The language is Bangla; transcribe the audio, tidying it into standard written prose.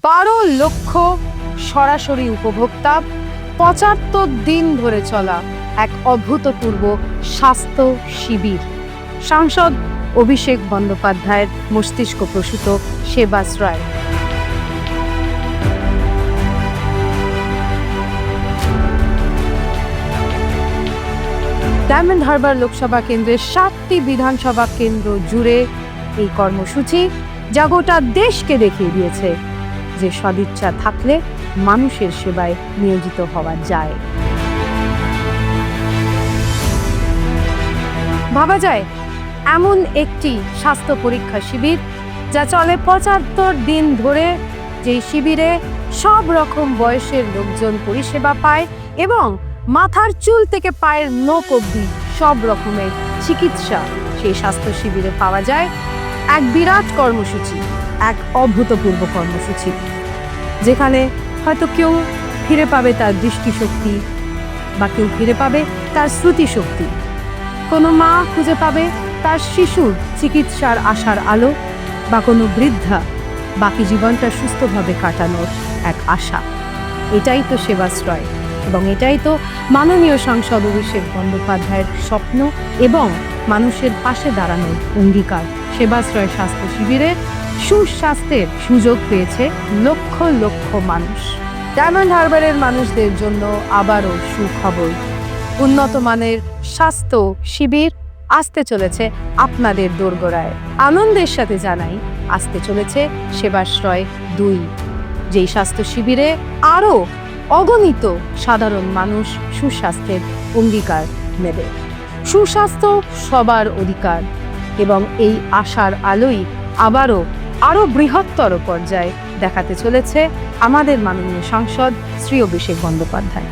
12 লক্ষ সরাসরি উপভোক্তা, ৭৫ দিন ধরে চলা এক অভূতপূর্ব স্বাস্থ্য শিবির। সাংসদ অভিষেক বন্দ্যোপাধ্যায়ের মস্তিষ্ক প্রসূত সেবাশ্রয়। ডায়মন্ড হারবার লোকসভা কেন্দ্রের 7টি বিধানসভা কেন্দ্র জুড়ে এই কর্মসূচি যা গোটা দেশকে দেখিয়ে দিয়েছে যে সদিচ্ছা থাকলে মানুষের সেবায় নিয়োজিত হওয়া যায়। ভাবা যায় এমন একটি স্বাস্থ্য পরীক্ষা শিবির যা চলে ৭৫ দিন ধরে, যেই শিবিরে সব রকম বয়সের লোকজন পরিষেবা পায় এবং মাথার চুল থেকে পায়ের নখ অবধি সব রকমের চিকিৎসা সেই স্বাস্থ্য শিবিরে পাওয়া যায়। এক বিরাট কর্মসূচি, এক অভূতপূর্ব কর্মসূচি, যেখানে হয়তো কেউ ফিরে পাবে তার দৃষ্টিশক্তি, বা কেউ ফিরে পাবে তার স্মৃতিশক্তি, কোনো মা খুঁজে পাবে তার শিশুর চিকিৎসার আশার আলো, বা কোনো বৃদ্ধা বাকি জীবনটা সুস্থভাবে কাটানোর এক আশা। এটাই তো সেবাশ্রয়, এবং এটাই তো মাননীয় সাংসদ অভিষেক বন্দ্যোপাধ্যায়ের স্বপ্ন এবং মানুষের পাশে দাঁড়ানোর অঙ্গীকার। সেবাশ্রয় স্বাস্থ্য শিবিরে সুস্বাস্থ্যের সুযোগ পেয়েছে লক্ষ লক্ষ মানুষ। ডায়মন্ড হারবারের মানুষদের জন্য আবারও সুখবর, উন্নত মানের স্বাস্থ্য শিবির আসতে চলেছে আপনাদের দোরগোড়ায়। আনন্দের সাথে জানাই, আসতে চলেছে সেবাশ্রয় 2, যেই স্বাস্থ্য শিবিরে আরও অগণিত সাধারণ মানুষ সুস্বাস্থ্যের অঙ্গীকার নেবে। সুস্বাস্থ্য সবার অধিকার, এবং এই আশার আলোই আরও বৃহত্তর পর্যায়ে দেখাতে চলেছে আমাদের মাননীয় সাংসদ শ্রী অভিষেক বন্দ্যোপাধ্যায়।